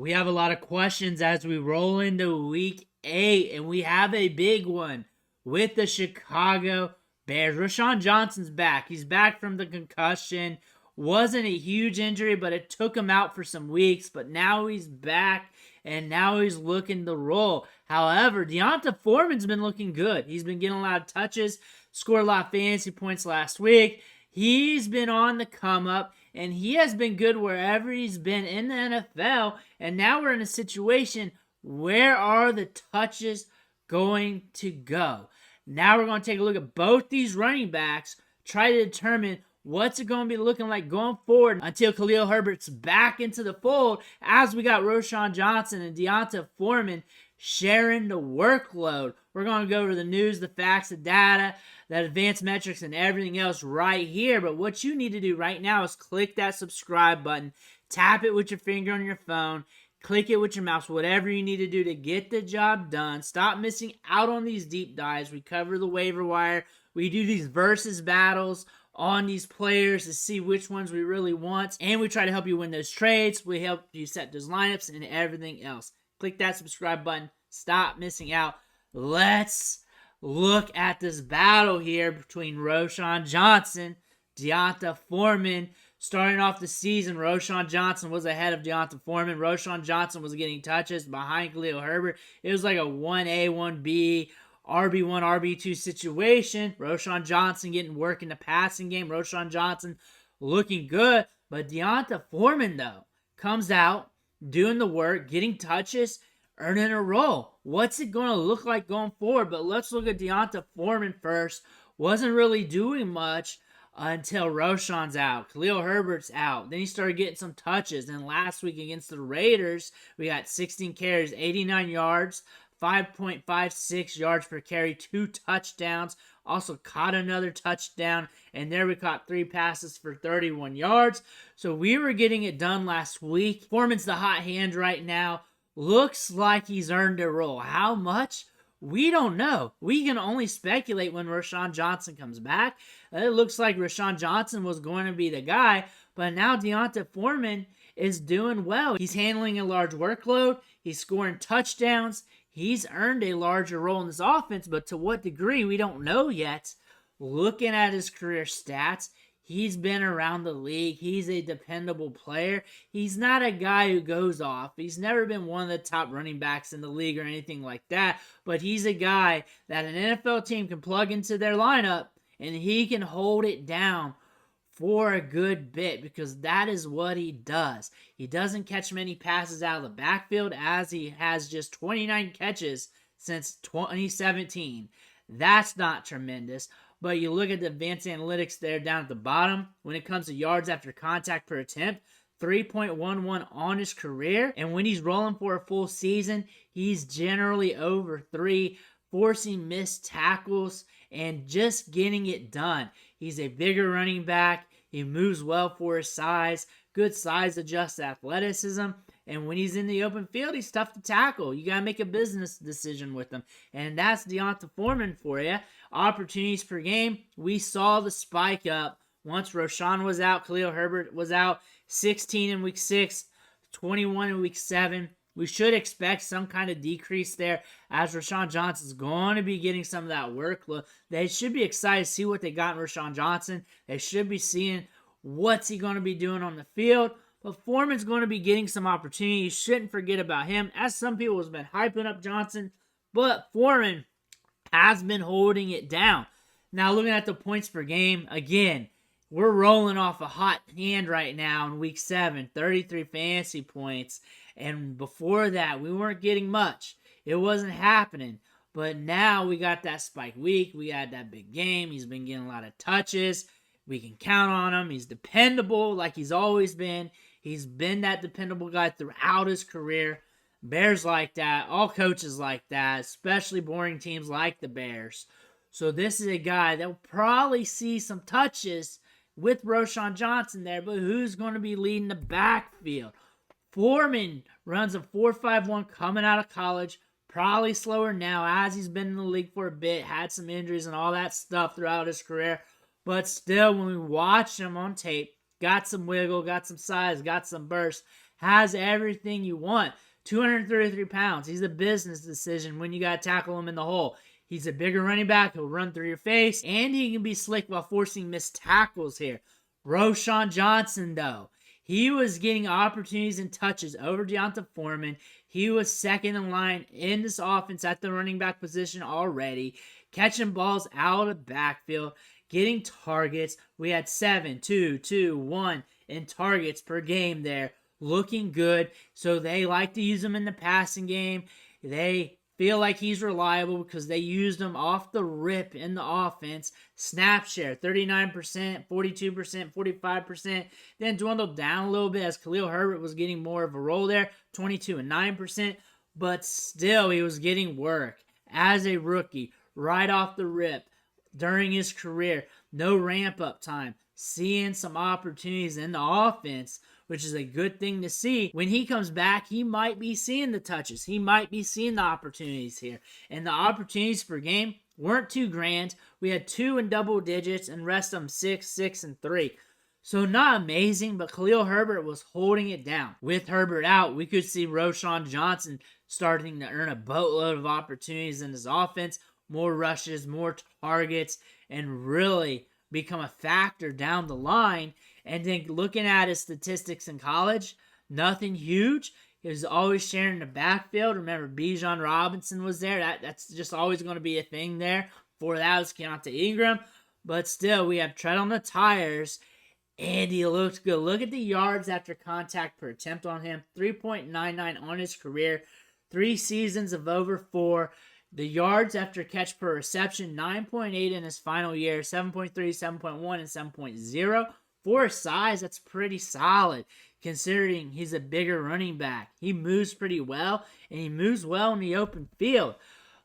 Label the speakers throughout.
Speaker 1: We have a lot of questions as we roll into week 8, and we have a big one with the Chicago Bears. Roschon Johnson's back. He's back from the concussion. Wasn't a huge injury, but it took him out for some weeks, but now he's back, and now he's looking to roll. However, Foreman's been looking good. He's been getting a lot of touches, scored a lot of fantasy points last week. He's been on the come up, and he has been good wherever he's been in the NFL. And now we're in a situation, where are the touches going to go? Now we're going to take a look at both these running backs, try to determine what's it going to be looking like going forward until Khalil Herbert's back into the fold, as we got Roschon Johnson and Foreman sharing the workload. We're going to go over the news, the facts, the data, the advanced metrics, and everything else right here. But what you need to do right now is click that subscribe button, tap it with your finger on your phone, click it with your mouse, whatever you need to do to get the job done. Stop missing out on these deep dives. We cover the waiver wire. We do these versus battles on these players to see which ones we really want. And we try to help you win those trades. We help you set those lineups and everything else. Click that subscribe button. Stop missing out. Let's look at this battle here between Roschon Johnson, Foreman. Starting off the season, Roschon Johnson was ahead of Foreman. Roschon Johnson was getting touches behind Khalil Herbert. It was like a 1A, 1B, RB1, RB2 situation. Roschon Johnson getting work in the passing game. Roschon Johnson looking good. But Foreman, though, comes out, doing the work, getting touches, earning a role. What's it going to look like going forward? But let's look at Foreman first. Wasn't really doing much until Roschon's out. Khalil Herbert's out. Then he started getting some touches. And last week against the Raiders, we got 16 carries, 89 yards, 5.56 yards per carry, 2 touchdowns. Also caught another touchdown. And there we caught 3 passes for 31 yards. So we were getting it done last week. Foreman's the hot hand right now. Looks like he's earned a role. How much? We don't know. We can only speculate when Roschon Johnson comes back. It looks like Roschon Johnson was going to be the guy, but now Foreman is doing well. He's handling a large workload. He's scoring touchdowns. He's earned a larger role in this offense, but to what degree, we don't know yet. Looking at his career stats, he's been around the league. He's a dependable player. He's not a guy who goes off. He's never been one of the top running backs in the league or anything like that. But he's a guy that an NFL team can plug into their lineup and he can hold it down for a good bit, because that is what he does. He doesn't catch many passes out of the backfield, as he has just 29 catches since 2017. That's not tremendous. But you look at the advanced analytics there down at the bottom. When it comes to yards after contact per attempt, 3.11 on his career. And when he's rolling for a full season, he's generally over 3, forcing missed tackles and just getting it done. He's a bigger running back. He moves well for his size. Good size adjusted athleticism. And when he's in the open field, he's tough to tackle. You got to make a business decision with him. And that's Foreman for you. Opportunities per game. We saw the spike up once Roschon was out. Khalil Herbert was out. 16 in week 6, 21 in week 7. We should expect some kind of decrease there, as Roschon Johnson's going to be getting some of that workload. They should be excited to see what they got in Roschon Johnson. They should be seeing what's he going to be doing on the field. But Foreman's going to be getting some opportunity. You shouldn't forget about him, as some people have been hyping up Johnson. But Foreman has been holding it down. Now, looking at the points per game, again, we're rolling off a hot hand right now in week 7, 33 fantasy points. And before that, we weren't getting much. It wasn't happening. But now we got that spike week. We had that big game. He's been getting a lot of touches. We can count on him. He's dependable like he's always been. He's been that dependable guy throughout his career. Bears like that. All coaches like that, especially boring teams like the Bears. So this is a guy that will probably see some touches with Roschon Johnson there, but who's going to be leading the backfield? Foreman runs a 4.51 coming out of college. Probably slower now, as he's been in the league for a bit, had some injuries and all that stuff throughout his career. But still, when we watch him on tape, got some wiggle, got some size, got some burst, has everything you want. 233 pounds. He's a business decision when you got to tackle him in the hole. He's a bigger running back. He'll run through your face, and he can be slick while forcing missed tackles here. Roschon Johnson, though, he was getting opportunities and touches over D'Onta Foreman. He was second in line in this offense at the running back position already, catching balls out of the backfield, getting targets. We had 7, 2, 2, 1 in targets per game there, looking good. So they like to use him in the passing game. They feel like he's reliable because they used him off the rip in the offense. Snap share, 39%, 42%, 45%. Then dwindled down a little bit as Khalil Herbert was getting more of a role there, 22 and 9%. But still, he was getting work as a rookie right off the rip during his career. No ramp-up time. Seeing some opportunities in the offense, which is a good thing to see. When he comes back, he might be seeing the touches. He might be seeing the opportunities here. And the opportunities per game weren't too grand. We had 2 in double digits and rest of them 6, 6, and 3. So not amazing, but Khalil Herbert was holding it down. With Herbert out, we could see Roschon Johnson starting to earn a boatload of opportunities in his offense. More rushes, more targets, and really become a factor down the line. And then looking at his statistics in college, nothing huge. He was always sharing the backfield. Remember, Bijan Robinson was there. That's just always going to be a thing there. Before that was Keontae Ingram. But still, we have tread on the tires. And he looked good. Look at the yards after contact per attempt on him. 3.99 on his career. 3 seasons of over 4. The yards after catch per reception, 9.8 in his final year, 7.3, 7.1, and 7.0. For his size, that's pretty solid, considering he's a bigger running back. He moves pretty well, and he moves well in the open field.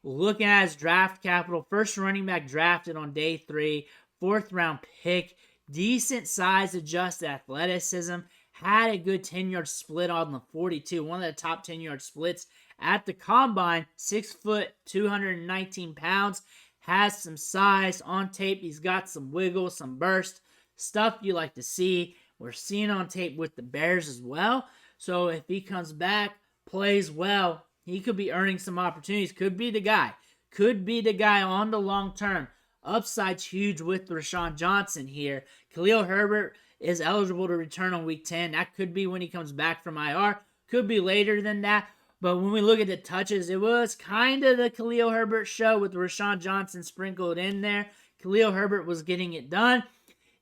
Speaker 1: Looking at his draft capital, first running back drafted on day 3, 4th round pick, decent size, adjusted athleticism, had a good 10-yard split on the 42, one of the top 10-yard splits at the combine. 6 foot, 219 pounds, has some size on tape. He's got some wiggle, some burst, stuff you like to see. We're seeing on tape with the Bears as well. So if he comes back, plays well, he could be earning some opportunities. Could be the guy. Could be the guy on the long term. Upside's huge with Roschon Johnson here. Khalil Herbert is eligible to return on week 10. That could be when he comes back from IR. Could be later than that. But when we look at the touches, it was kind of the Khalil Herbert show with Roschon Johnson sprinkled in there. Khalil Herbert was getting it done.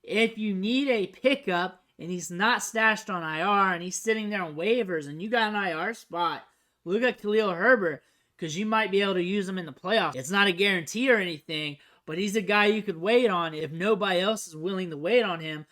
Speaker 1: If you need a pickup and he's not stashed on IR and he's sitting there on waivers and you got an IR spot, look at Khalil Herbert because you might be able to use him in the playoffs. It's not a guarantee or anything, but he's a guy you could wait on if nobody else is willing to wait on him.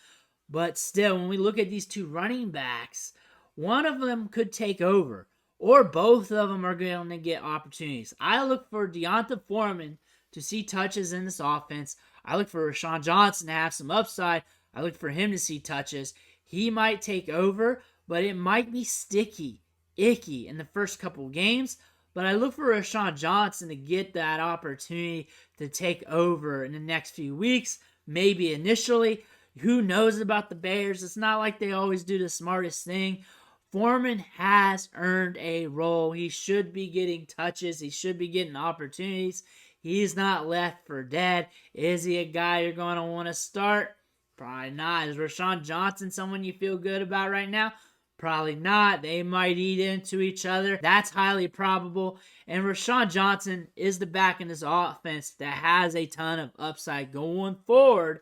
Speaker 1: But still, when we look at these 2 running backs, one of them could take over, or both of them are going to get opportunities. I look for D'Onta Foreman to see touches in this offense. I look for Roschon Johnson to have some upside. I look for him to see touches. He might take over, but it might be sticky, icky in the first couple of games. But I look for Roschon Johnson to get that opportunity to take over in the next few weeks, maybe initially. Who knows about the Bears? It's not like they always do the smartest thing. Foreman has earned a role. He should be getting touches. He should be getting opportunities. He's not left for dead. Is he a guy you're going to want to start? Probably not. Is Roschon Johnson someone you feel good about right now? Probably not. They might eat into each other. That's highly probable. And Roschon Johnson is the back in this offense that has a ton of upside going forward.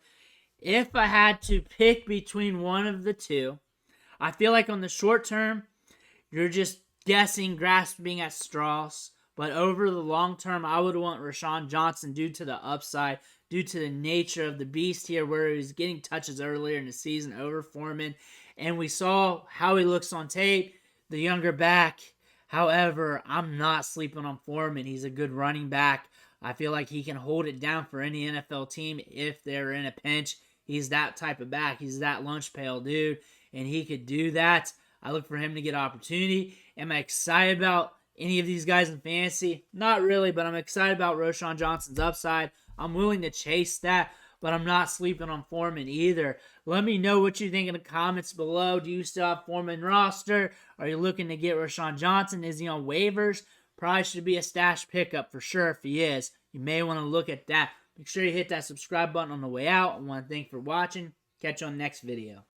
Speaker 1: If I had to pick between one of the 2, I feel like on the short term, you're just guessing, grasping at straws. But over the long term, I would want Roschon Johnson due to the upside, due to the nature of the beast here, where he was getting touches earlier in the season over Foreman. And we saw how he looks on tape, the younger back. However, I'm not sleeping on Foreman. He's a good running back. I feel like he can hold it down for any NFL team if they're in a pinch. He's that type of back. He's that lunch pail dude, and he could do that. I look for him to get opportunity. Am I excited about any of these guys in fantasy? Not really, but I'm excited about Roschon Johnson's upside. I'm willing to chase that. but I'm not sleeping on Foreman either. Let me know what you think in the comments below. Do you still have Foreman roster? Are you looking to get Roschon Johnson? Is he on waivers? Probably should be a stash pickup for sure. If he is, you may want to look at that. Make sure you hit that subscribe button on the way out. I want to thank you for watching. Catch you on the next video.